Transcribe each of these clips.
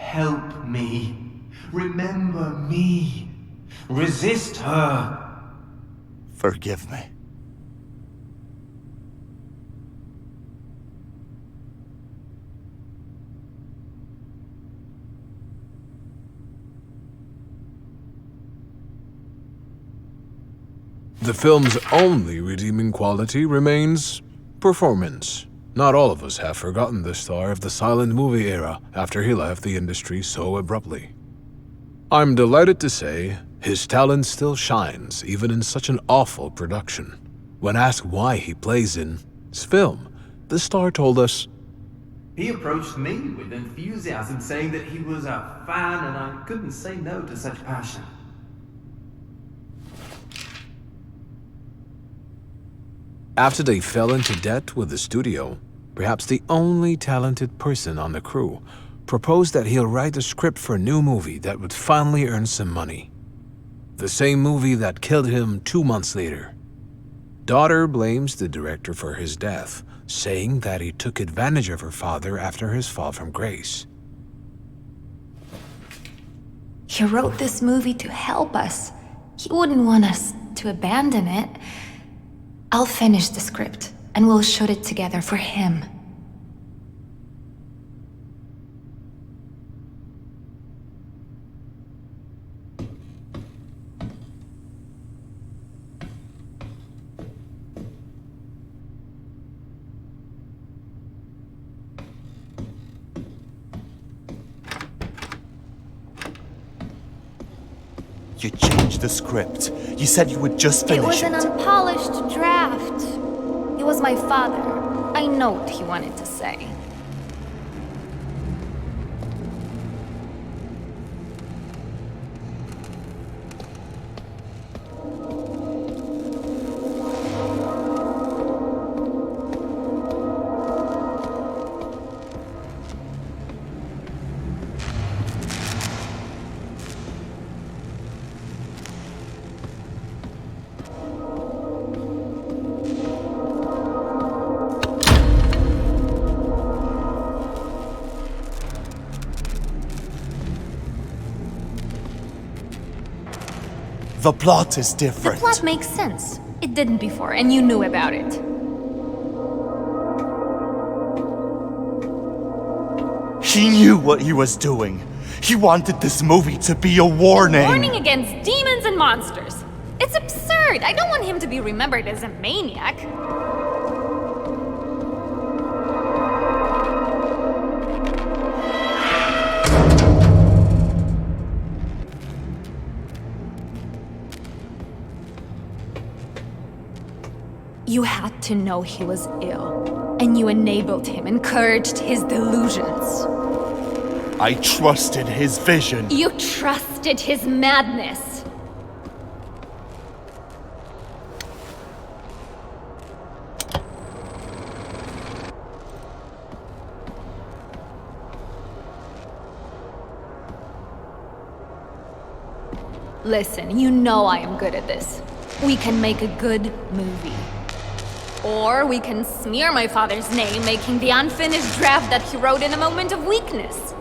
Help me. Remember me. Resist her. Forgive me. The film's only redeeming quality remains performance. Not all of us have forgotten the star of the silent movie era after he left the industry so abruptly. I'm delighted to say his talent still shines even in such an awful production. When asked why he plays in this film, the star told us, He approached me with enthusiasm, saying that he was a fan and I couldn't say no to such passion. after they fell into debt with the studio, perhaps the only talented person on the crew proposed that he'll write a script for a new movie that would finally earn some money. The same movie that killed him 2 months later. Daughter blames the director for his death, saying that he took advantage of her father after his fall from grace. He wrote this movie to help us. He wouldn't want us to abandon it. I'll finish the script, and we'll shoot it together for him. You changed the script. You said you would just finish it. It was an unpolished draft. He was my father. I know what he wanted to say. The plot is The different. plot makes sense. It didn't before, and you knew about it. He knew what he was doing. He wanted this movie to be a warning. Warning against demons and monsters. It's absurd. I don't want him to be remembered as a maniac. You had to know he was ill, and you enabled him, encouraged his delusions. I trusted his vision. You trusted his madness. Listen, you know I am good at this. We can make a good movie. Or we can smear my father's name, making the unfinished draft that he wrote in a moment of weakness.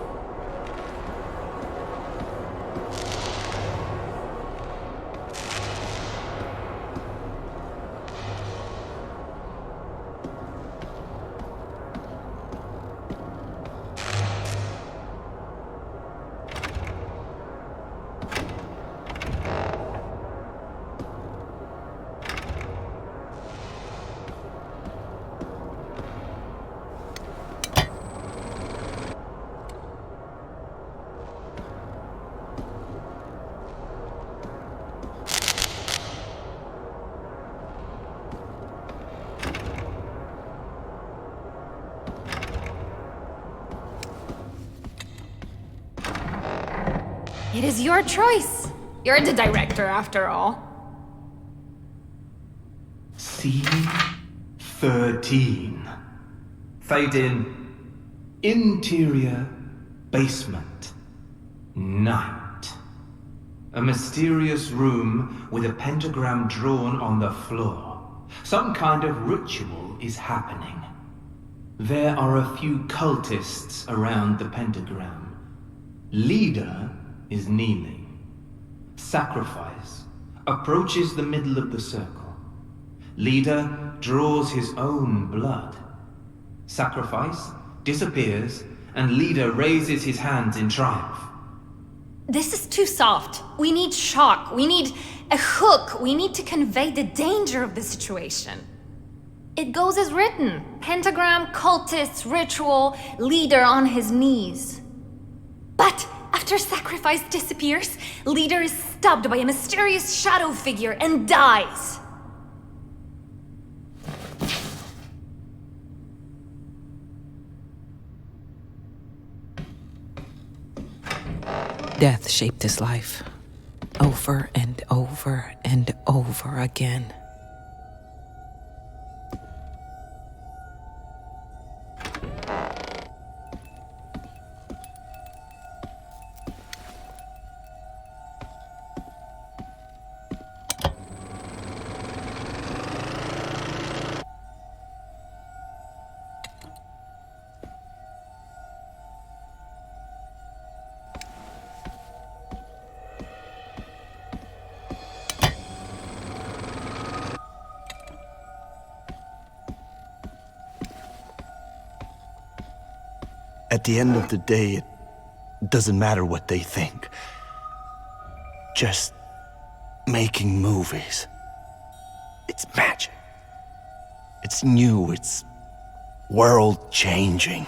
It is your choice. You're the director, after all. Scene 13. Fade in. Interior basement. Night. A mysterious room with a pentagram drawn on the floor. Some kind of ritual is happening. There are a few cultists around the pentagram. Leader is kneeling. Sacrifice approaches the middle of the circle. Leader draws his own blood. Sacrifice disappears, and Leader raises his hands in triumph. This is too soft. We need shock. We need a hook. We need to convey the danger of the situation. It goes as written. Pentagram, cultists, ritual, Leader on his knees. But after Sacrifice disappears, Leader is stabbed by a mysterious shadow figure and dies. Death shaped his life, over and over and over again. At the end of the day, it doesn't matter what they think. Just making movies. It's magic. It's new, it's world-changing.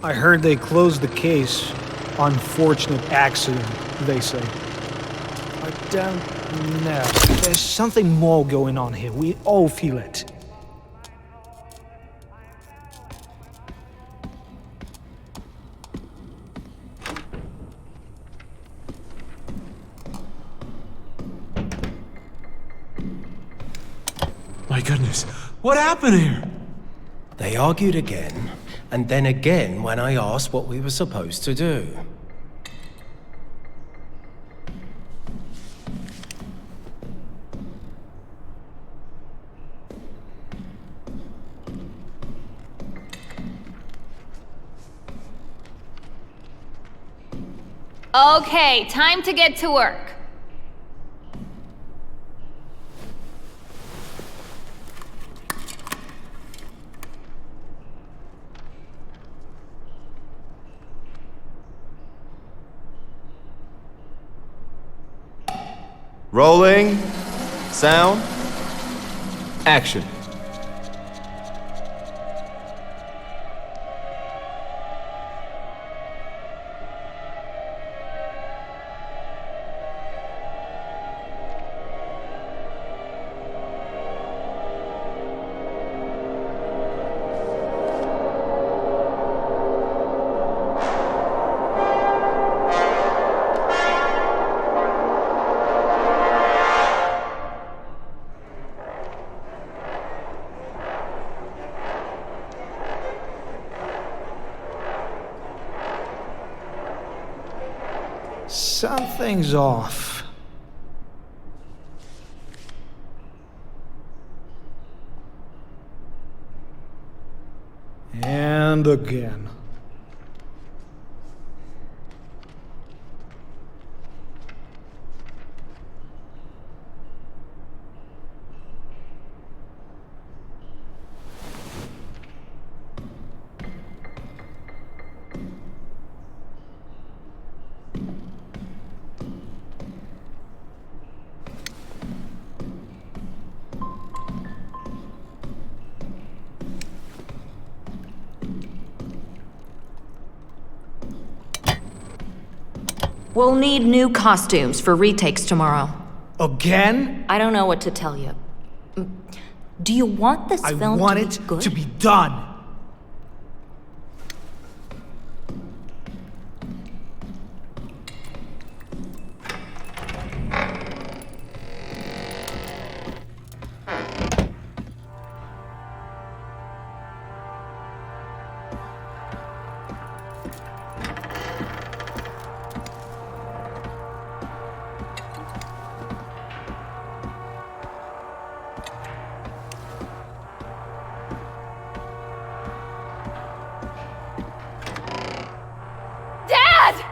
I heard they closed the case. Unfortunate accident, they say. I don't know. There's something more going on here. We all feel it. My goodness, what happened here? They argued again, and then again when I asked what we were supposed to do. Okay, time to get to work. Rolling. Sound. Action. Something's off. And again. We'll need new costumes for retakes tomorrow. Again? I don't know what to tell you. Do you want this film I want to it be good? to be done. Dad!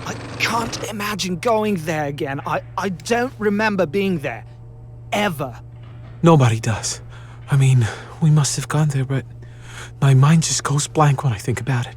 I can't imagine going there again. I don't remember being there. Ever. Nobody does. I mean, we must have gone there, but my mind just goes blank when I think about it.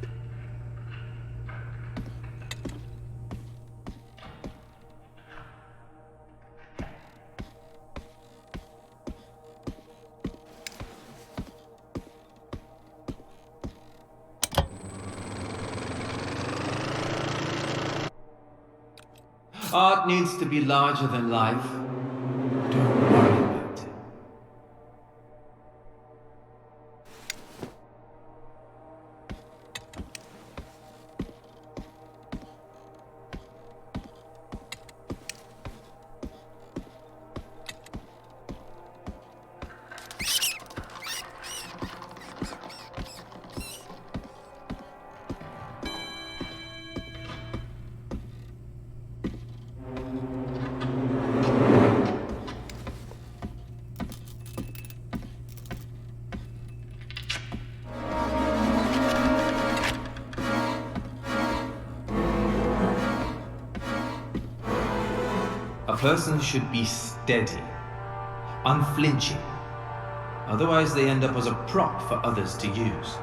Art needs to be larger than life. Don't worry about it. A person should be steady, unflinching. Otherwise, they end up as a prop for others to use.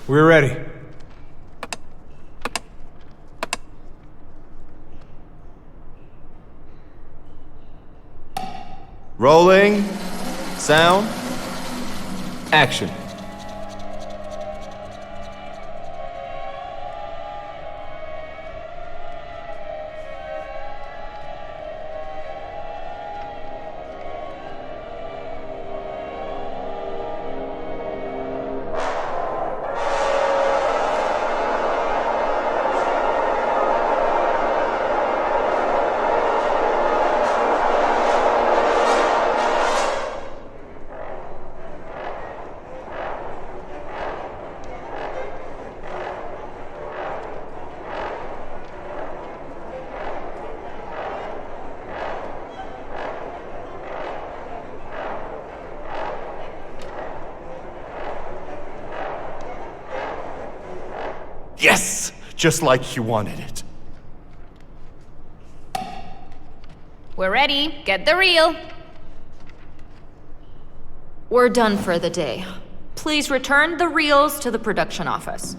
We're ready. Rolling. Sound. Action. Yes! Just like you wanted it. We're ready. Get the reel. We're done for the day. Please return the reels to the production office.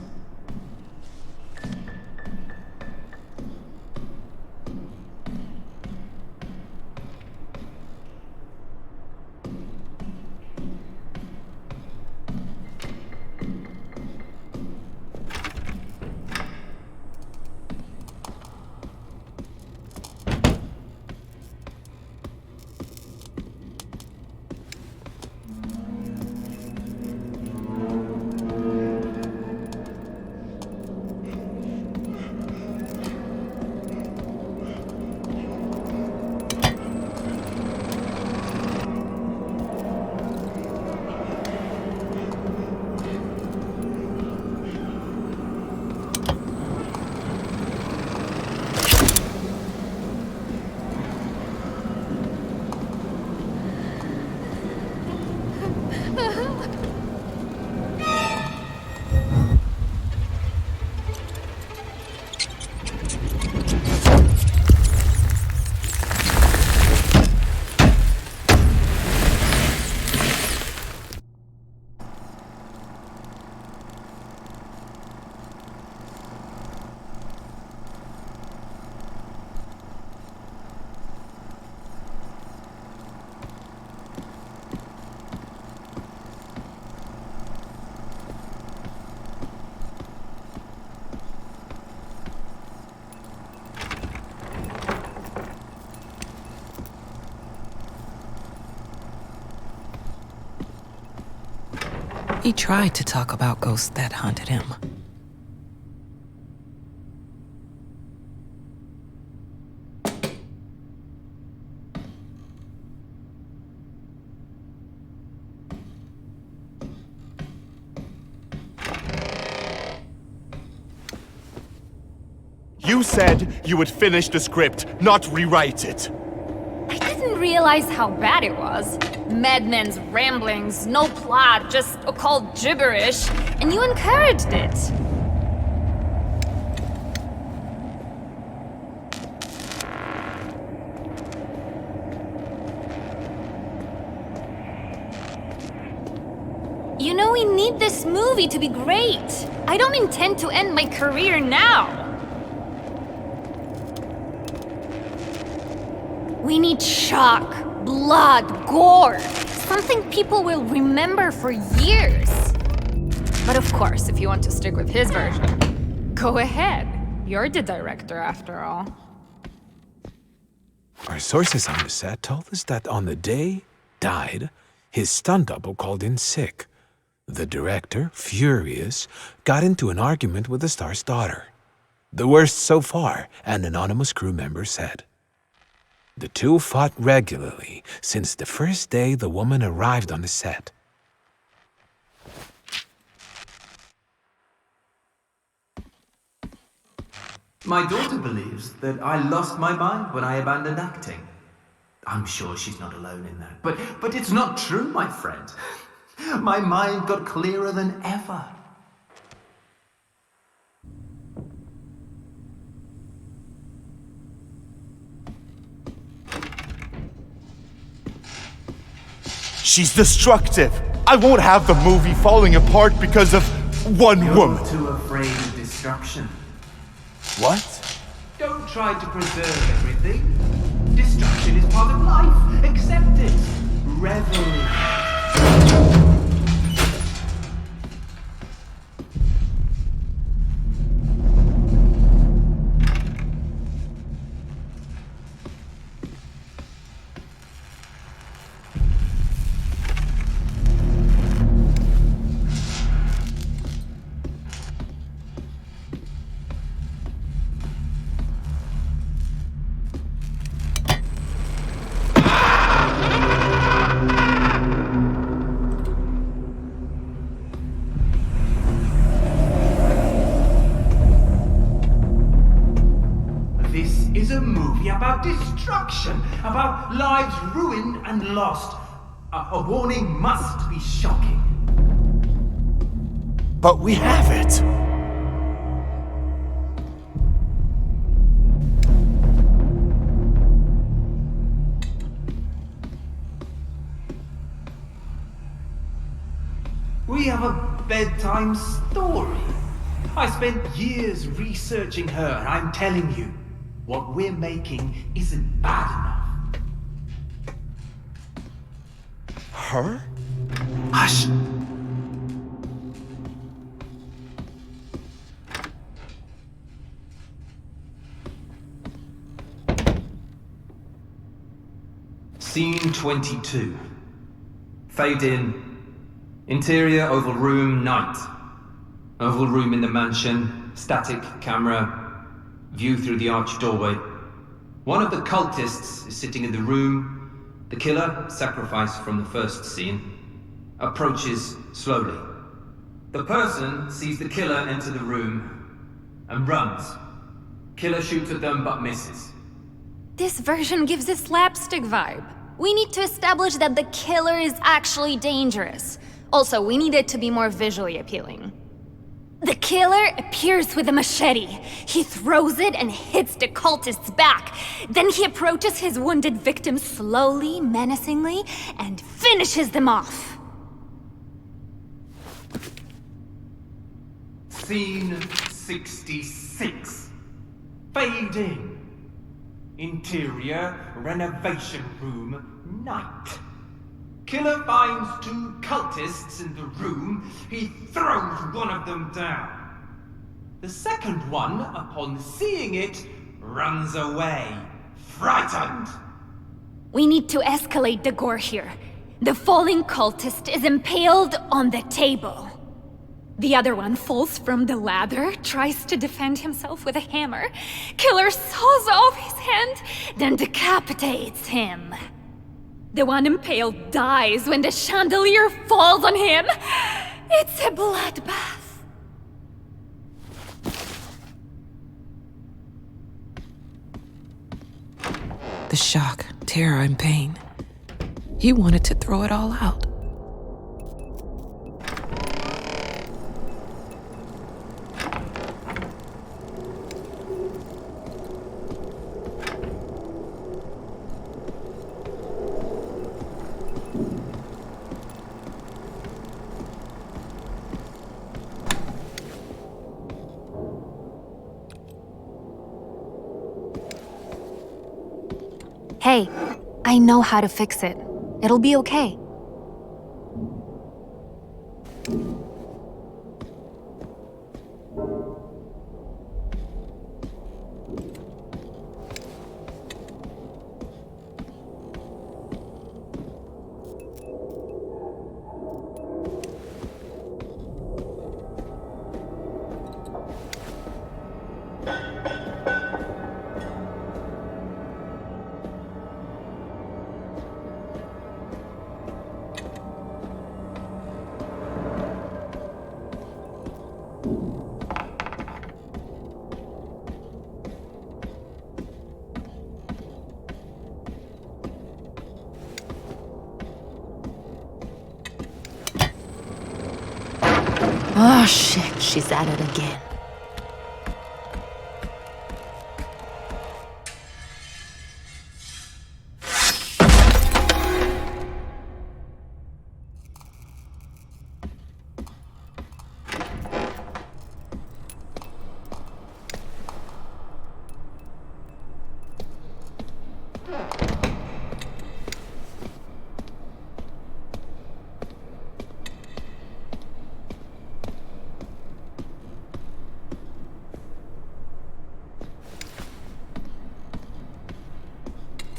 He tried to talk about ghosts that haunted him. You said you would finish the script, not rewrite it. I didn't realize how bad it was. Madmen's ramblings, no plot, just occult gibberish, and you encouraged it. You know, we need this movie to be great. I don't intend to end my career now. We need shock, blood, gore. Something people will remember for years. But of course, if you want to stick with his version, go ahead. You're the director after all. Our sources on the set told us that on the day died, his stunt double called in sick. The director, furious, got into an argument with the star's daughter. The worst so far, an anonymous crew member said. The two fought regularly since the first day the woman arrived on the set. My daughter believes that I lost my mind when I abandoned acting. I'm sure she's not alone in that. But it's not true, my friend. My mind got clearer than ever. She's destructive. I won't have the movie falling apart because of one woman. You're too afraid of destruction. What? Don't try to preserve everything. Destruction is part of life. Accept it. reveling. This is a movie about destruction, about lives ruined and lost. A warning must be shocking. But we have it. We have a bedtime story. I spent years researching her, and I'm telling you, what we're making isn't bad enough. Her? Hush! Scene 22. Fade in. Interior, oval room, night. Oval room in the mansion, static camera, view through the arched doorway. One of the cultists is sitting in the room. The killer, sacrificed from the first scene, approaches slowly. The person sees the killer enter the room and runs. Killer shoots at them but misses. This version gives a slapstick vibe. We need to establish that the killer is actually dangerous. Also, we need it to be more visually appealing. The killer appears with a machete. He throws it and hits the cultist's back. Then he approaches his wounded victim slowly, menacingly, and finishes them off. Scene 66. Fade in. Interior, renovation room, night. Killer finds two cultists in the room. He throws one of them down. The second one, upon seeing it, runs away, frightened. We need to escalate the gore here. The falling cultist is impaled on the table. The other one falls from the ladder, tries to defend himself with a hammer. Killer saws off his hand, then decapitates him. The one impaled dies when the chandelier falls on him. It's a bloodbath. The shock, terror, and pain. He wanted to throw it all out. Hey, I know how to fix it. It'll be okay. Oh shit, she's at it again.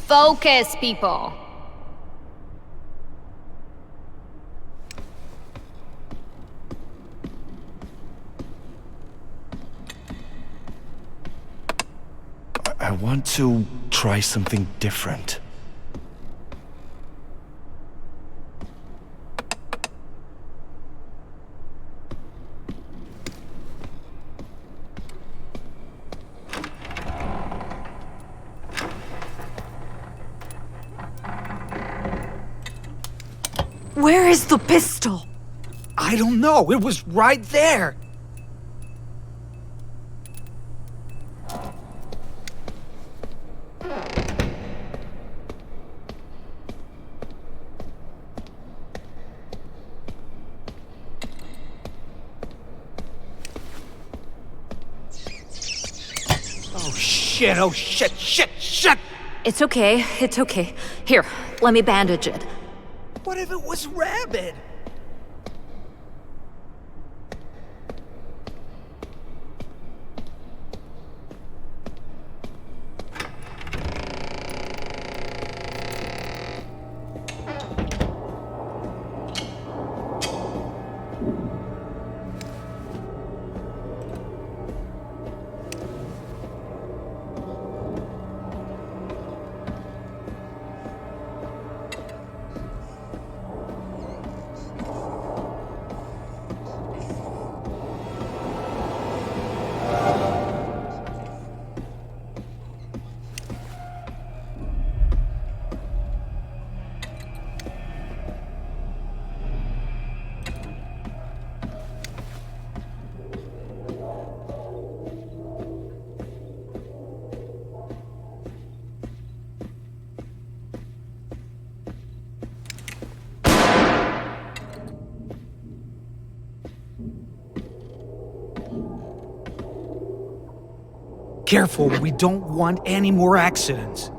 Focus, people. I want to try something different. Where is the pistol? I don't know. It was right there. Oh shit! It's okay, it's okay. Here, let me bandage it. What if it was rabid? Careful, we don't want any more accidents.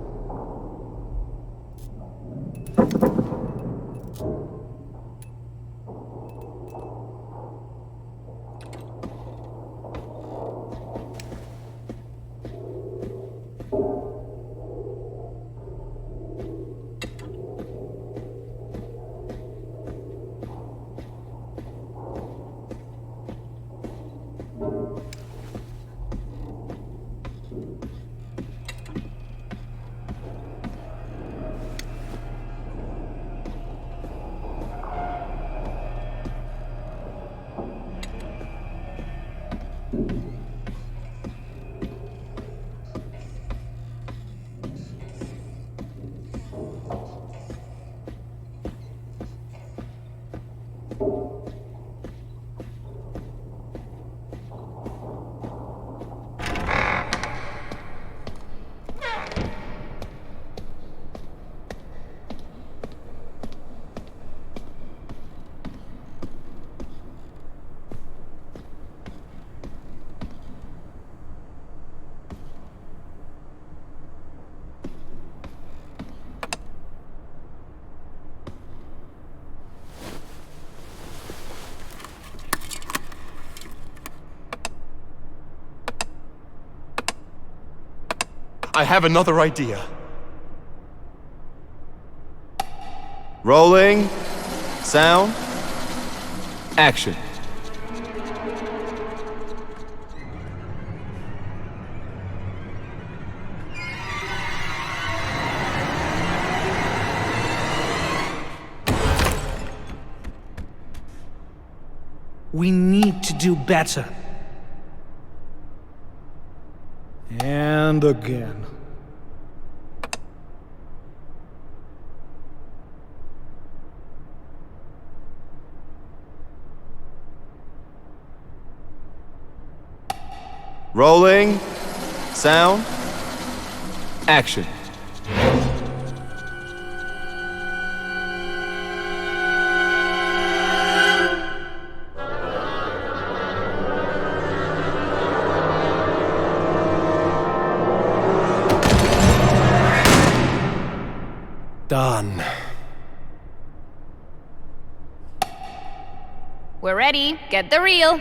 I have another idea. Rolling. Sound. Action. We need to do better. And again. Rolling. Sound. Action. Done. We're ready. Get the reel.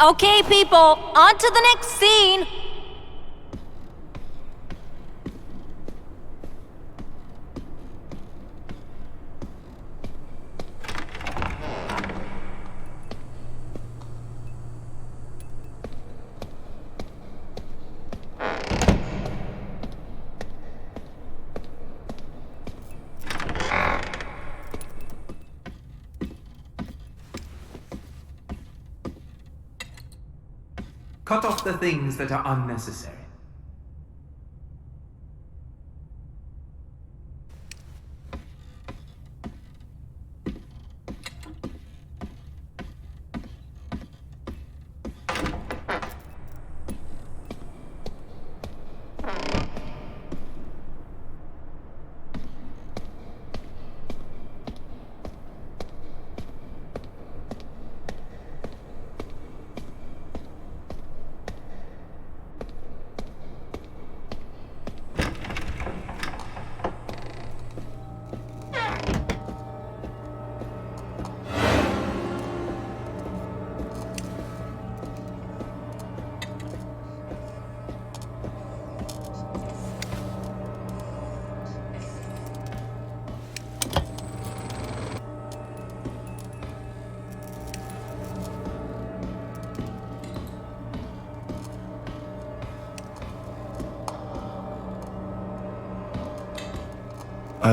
Okay, people, on to the next scene. Cut off the things that are unnecessary.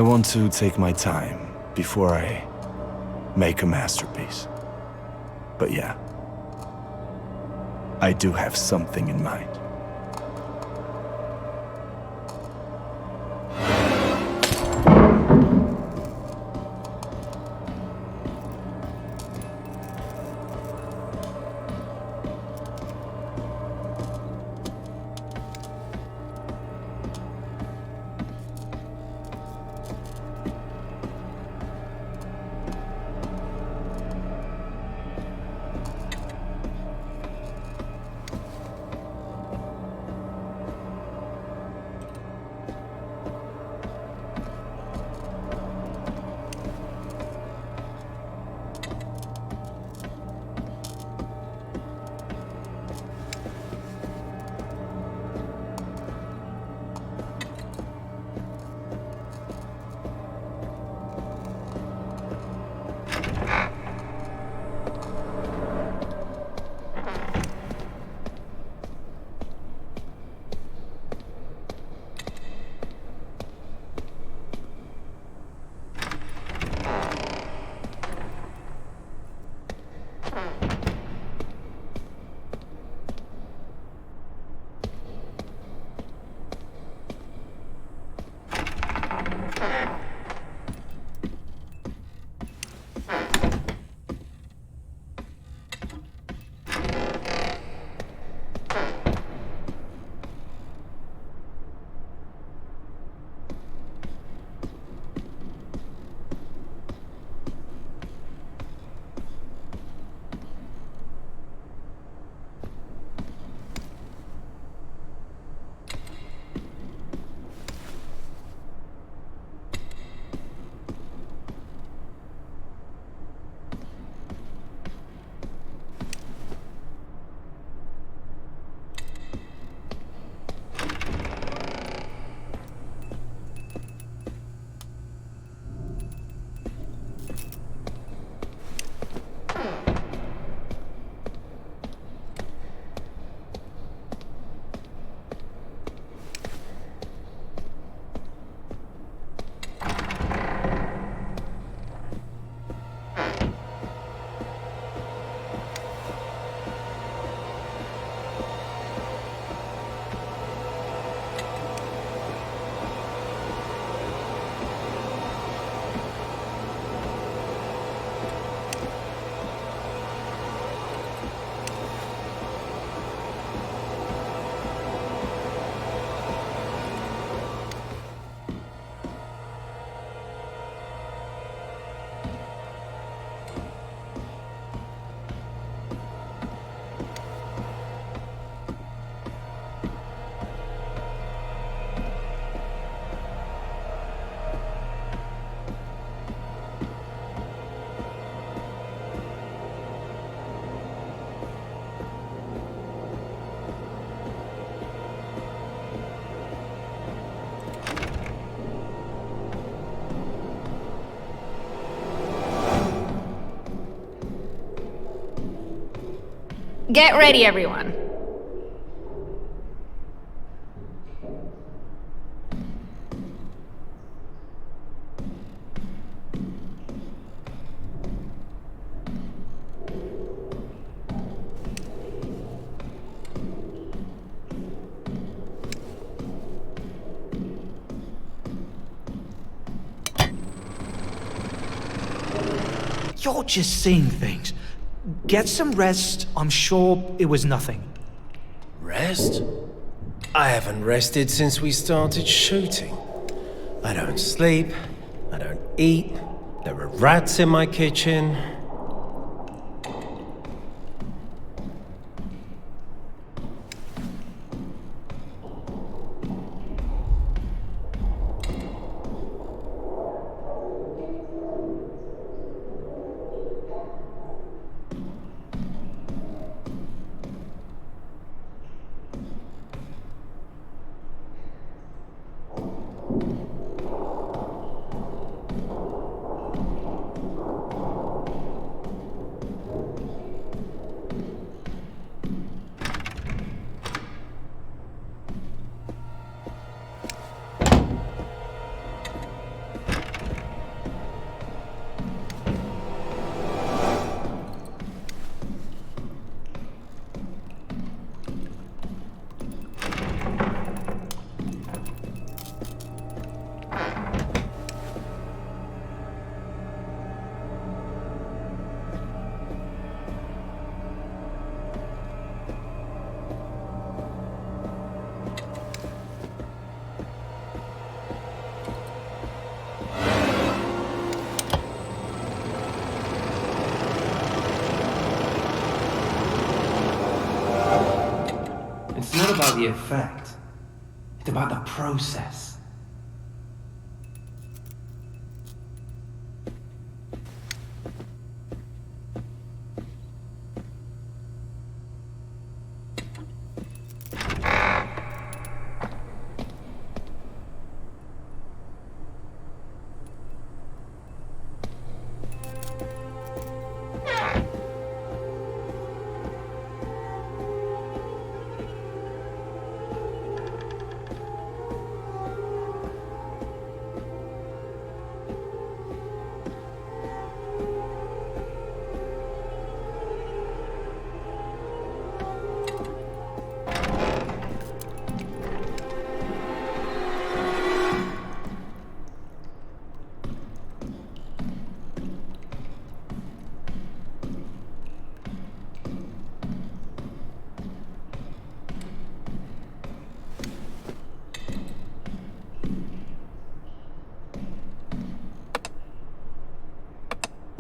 I want to take my time before I make a masterpiece. But yeah, I do have something in mind. Get ready, everyone. You're just seeing things. Get some rest. I'm sure it was nothing. Rest? I haven't rested since we started shooting. I don't sleep. I don't eat. There are rats in my kitchen. It's not about the effect. It's about the process.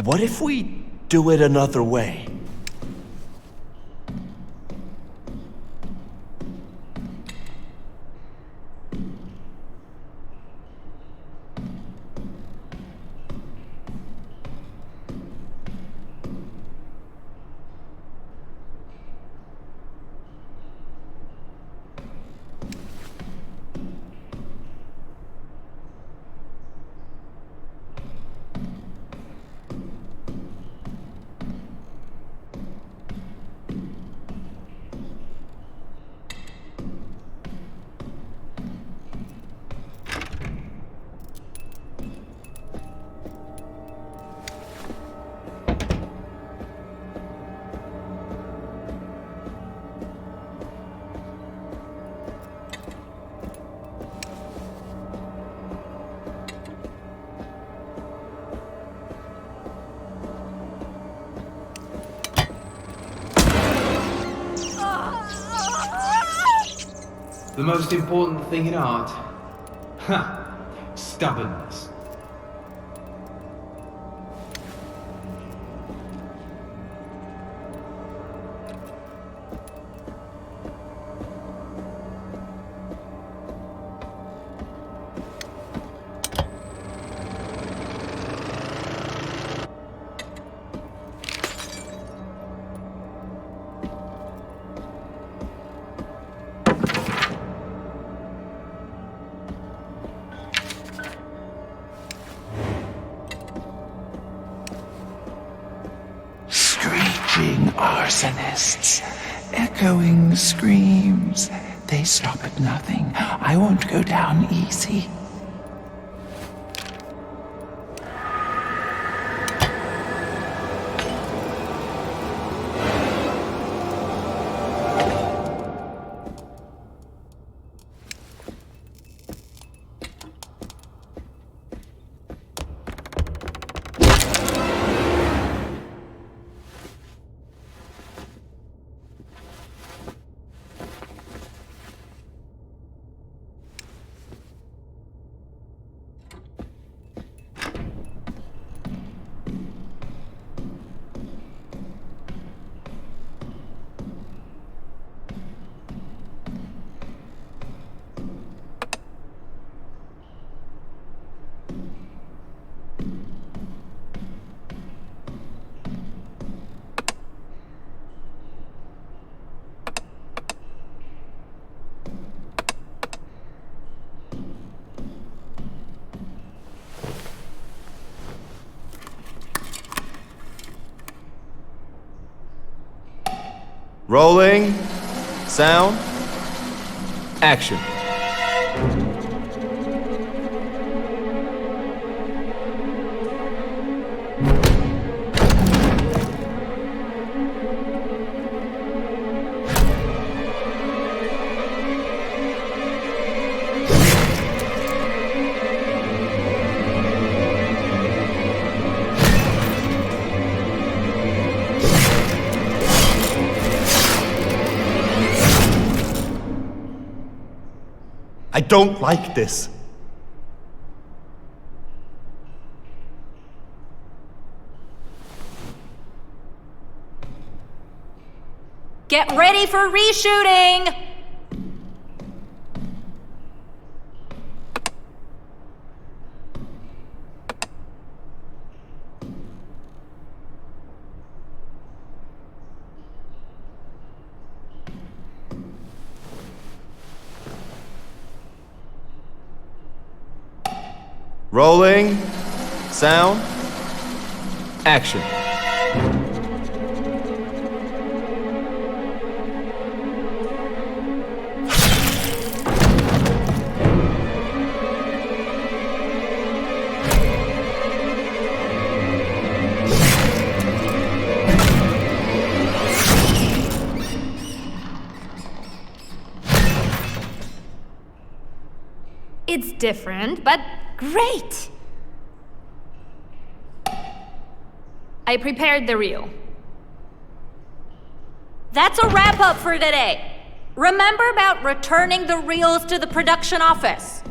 What if we do it another way? The most important thing in art? Stubbornness. Arsonists, echoing screams. They stop at nothing. I won't go down easy. Rolling. Sound. Action. I don't like this. Get ready for reshooting! Rolling. Sound. Action. It's different, but great! I prepared the reel. That's a wrap-up for today. Remember about returning the reels to the production office.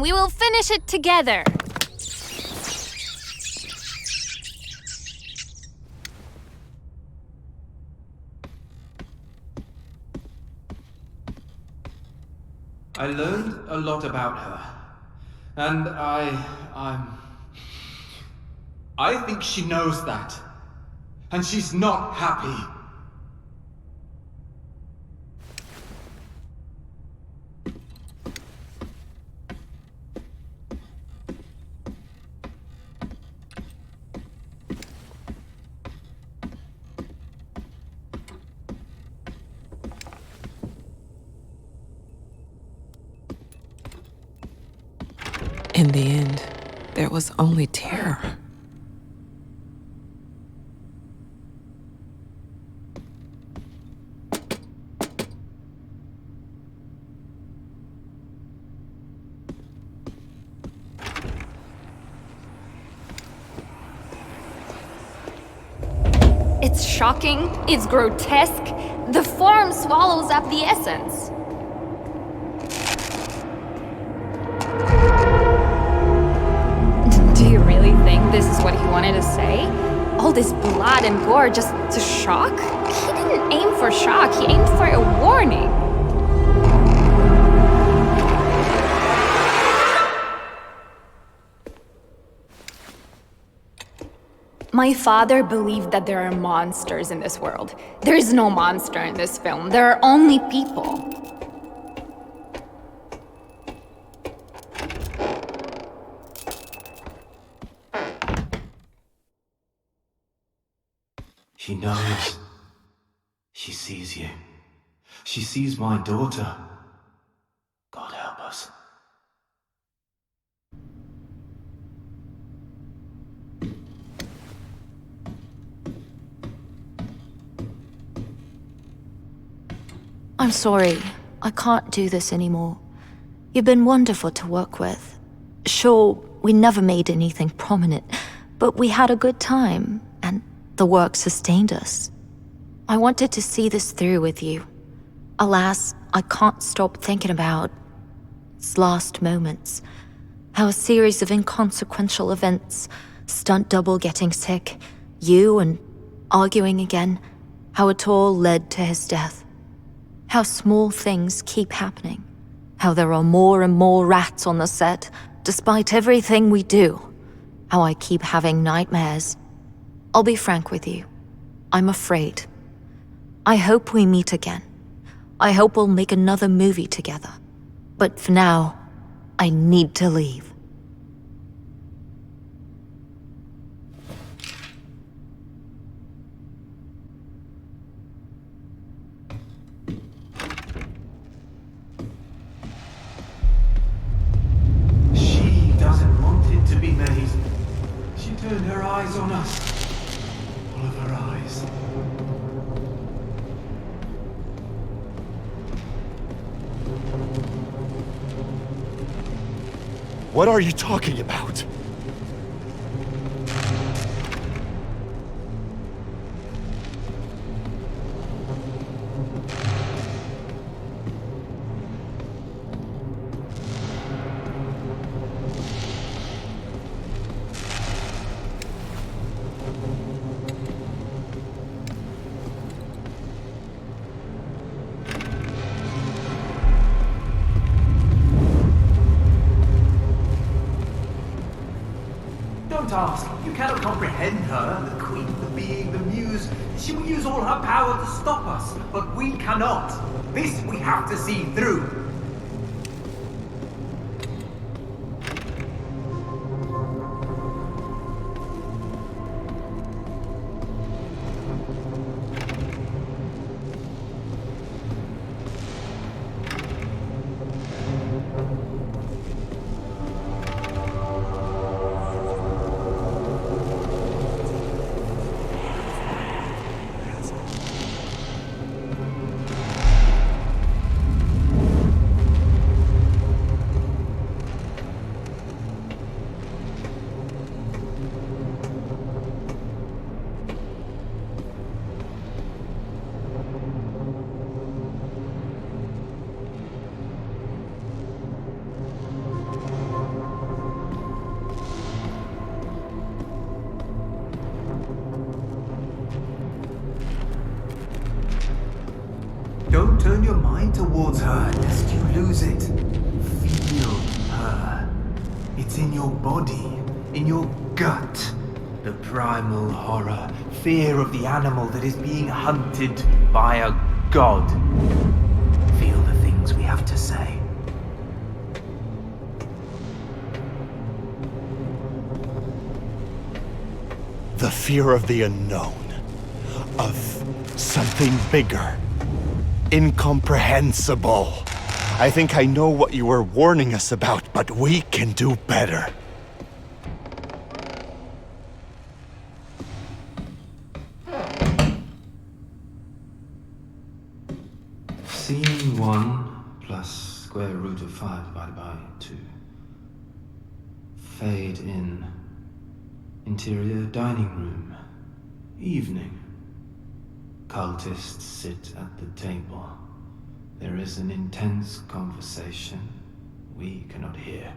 We will finish it together. I learned a lot about her. And I think she knows that. And she's not happy. In the end, there was only terror. It's shocking, it's grotesque. The form swallows up the essence. Do you really think this is what he wanted to say? All this blood and gore just to shock? He didn't aim for shock, he aimed for a warning. My father believed that there are monsters in this world. There is no monster in this film. There are only people. She knows. She sees you. She sees my daughter. God help us. I'm sorry. I can't do this anymore. You've been wonderful to work with. Sure, we never made anything prominent, but we had a good time, and the work sustained us. I wanted to see this through with you. Alas, I can't stop thinking about its last moments. How a series of inconsequential events, stunt double getting sick, you and arguing again, how it all led to his death. How small things keep happening. How there are more and more rats on the set, despite everything we do. How I keep having nightmares. I'll be frank with you. I'm afraid. I hope we meet again. I hope we'll make another movie together. But for now, I need to leave. She doesn't want it to be made. She turned her eyes on us. All of her eyes. What are you talking about? Don't ask. You cannot comprehend her, the queen, the being, the muse. She will use all her power to stop us, but we cannot. This we have to see through. Don't turn your mind towards her, lest you lose it. Feel her. It's in your body, in your gut. The primal horror, fear of the animal that is being hunted by a god. Feel the things we have to say. The fear of the unknown. Of something bigger. Incomprehensible. I think I know what you were warning us about, but we can do better. Scene 1 plus square root of 5 divided by 2. Fade in. Interior dining room. Evening. Cultists sit at the table. There is an intense conversation we cannot hear.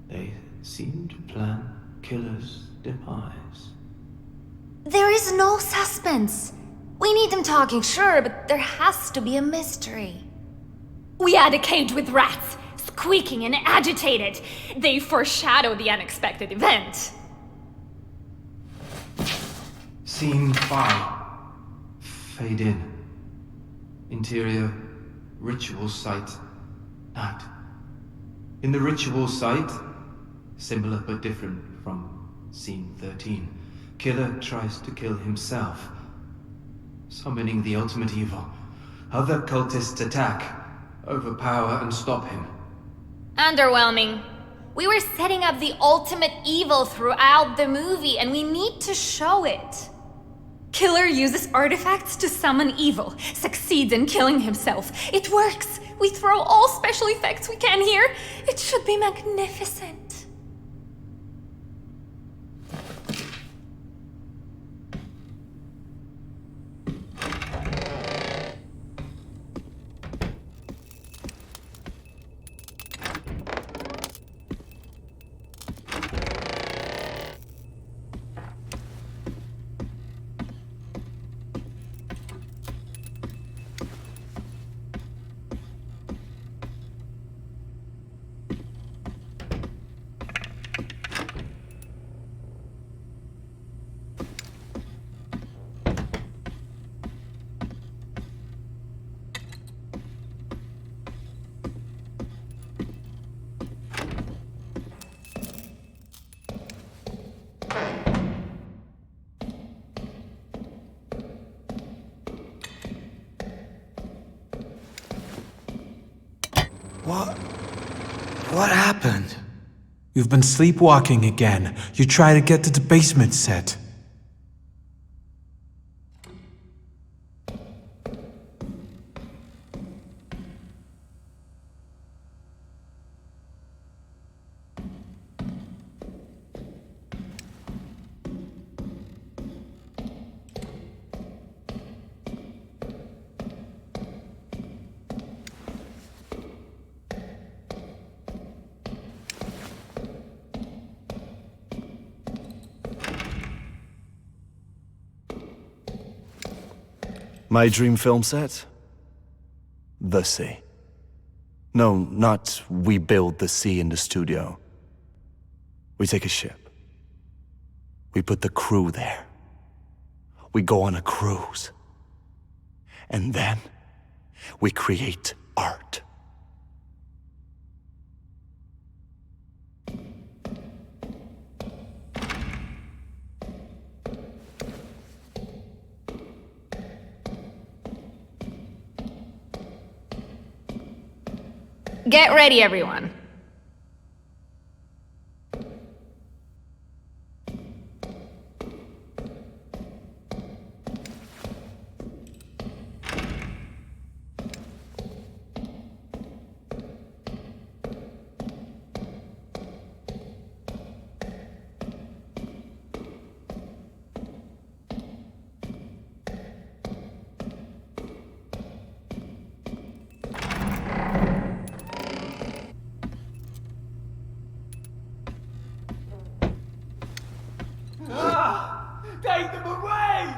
They seem to plan killer's demise. There is no suspense. We need them talking, sure, but there has to be a mystery. We had a cage with rats, squeaking and agitated. They foreshadow the unexpected event. Scene 5. Fade in. Interior, ritual site, night. In the ritual site, similar but different from scene 13, killer tries to kill himself. summoning the ultimate evil. Other cultists attack, overpower and stop him. Underwhelming. We were setting up the ultimate evil throughout the movie, and we need to show it. Killer uses artifacts to summon evil, succeeds in killing himself. It works! We throw all special effects we can here. It should be magnificent. What happened? You've been sleepwalking again. You try to get to the basement set. My dream film set? The sea. No, not we build the sea in the studio. We take a ship. We put the crew there. We go on a cruise. And then we create art. Get ready, everyone. Take them away!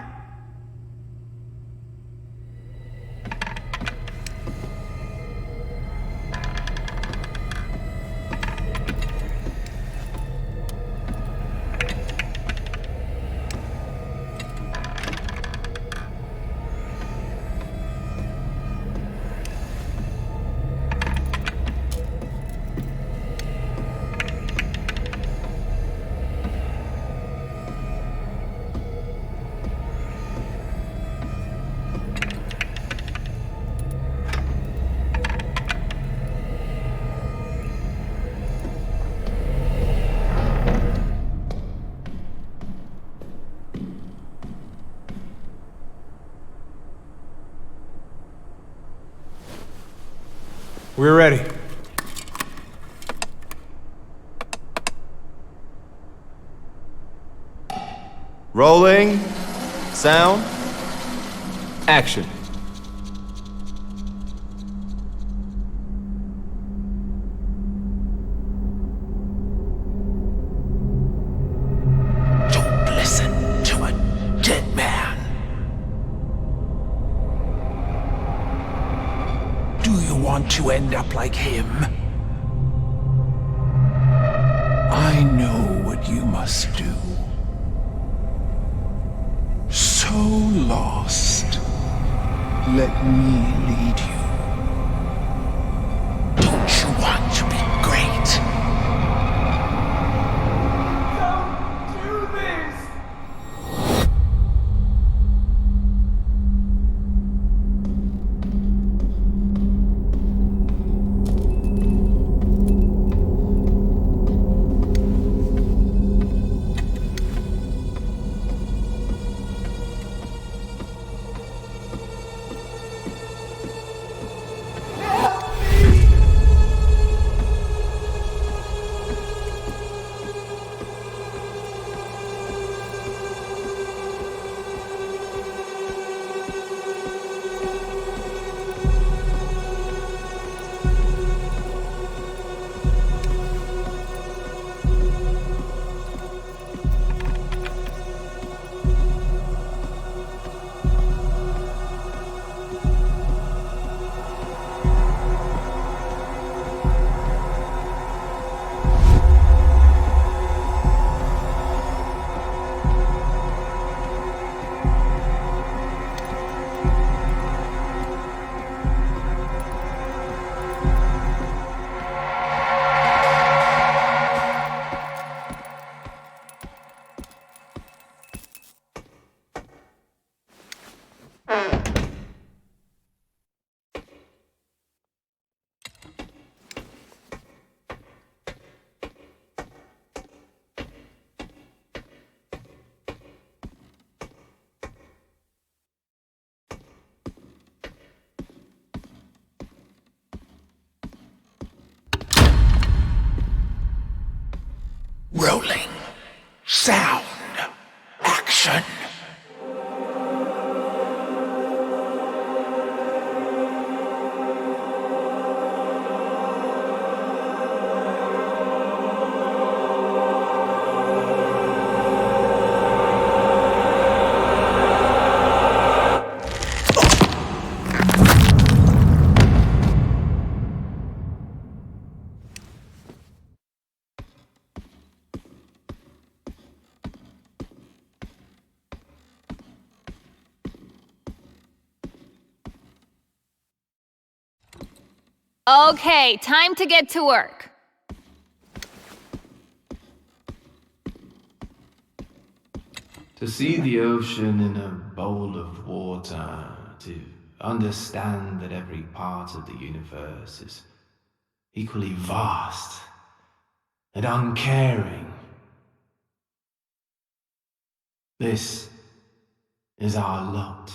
We're ready. Rolling. Sound. Action. Don't listen to a dead man. Do you want to end up like him? I know what you must do. So lost. Let me lead you. Don't you want to be great? Don't do this! Rolling. Sound. Action. Okay, time to get to work. To see the ocean in a bowl of water, to understand that every part of the universe is equally vast and uncaring. This is our lot.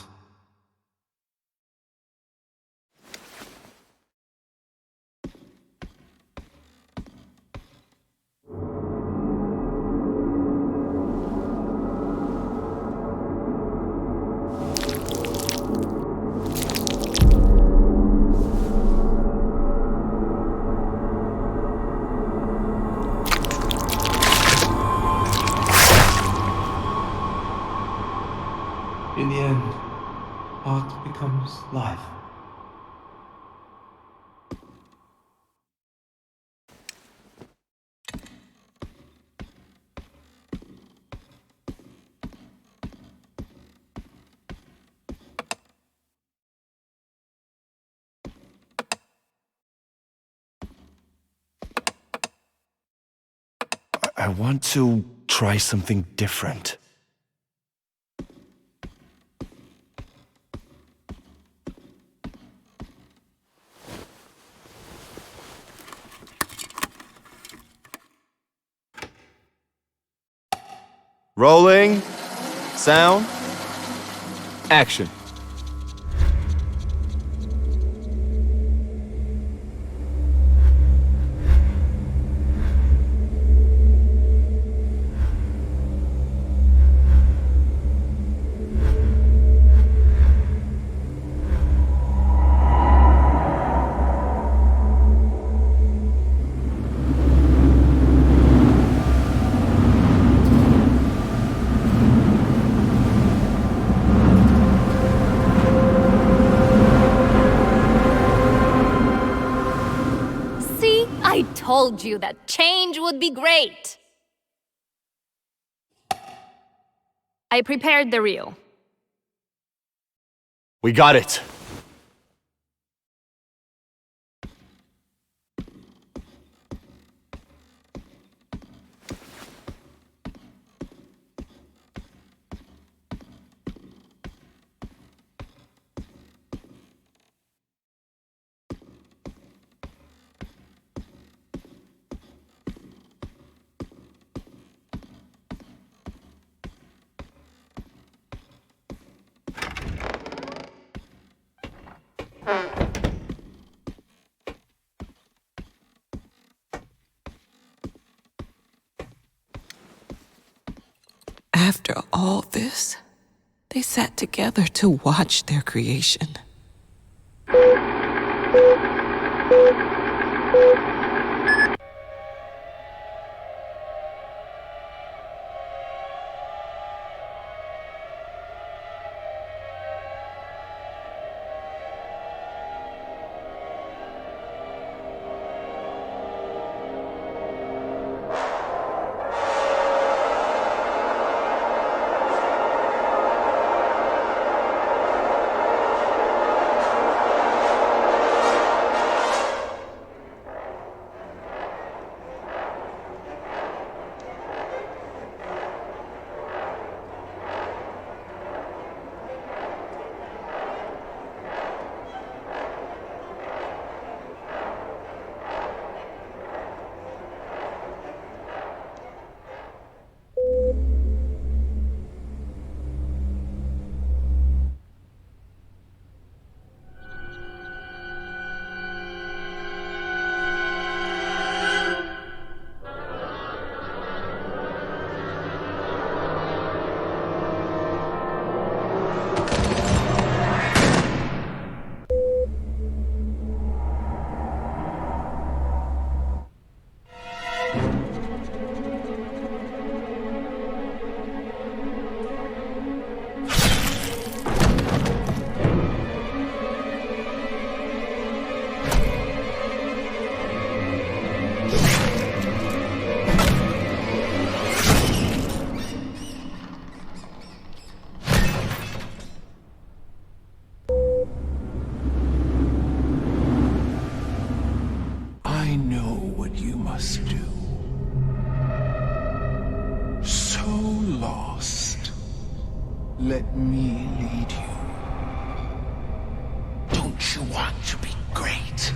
In the end, art becomes life. I want to try something different. Rolling. Sound. Action. I told you that change would be great. I prepared the reel. We got it. After all this, they sat together to watch their creation. let me lead you. Don't you want to be great?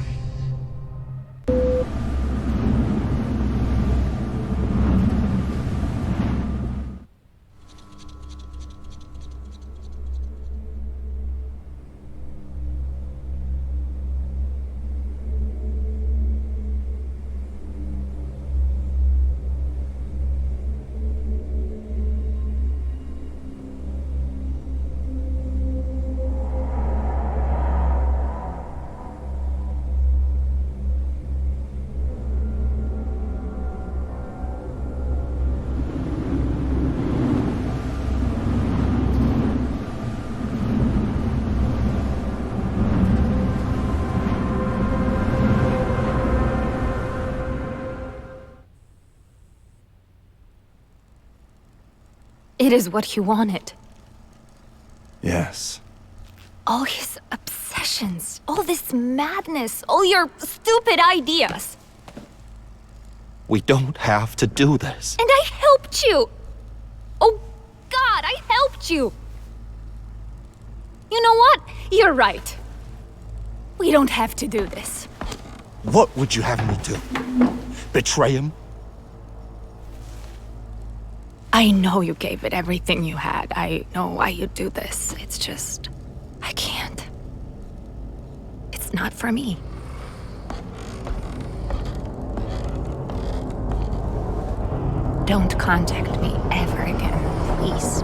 It is what you wanted. Yes. All his obsessions, all this madness, all your stupid ideas. We don't have to do this. And I helped you! Oh, God, I helped you! You know what? You're right. We don't have to do this. What would you have me do? Betray him? I know you gave it everything you had. I know why you do this. It's just... I can't. It's not for me. Don't contact me ever again, please.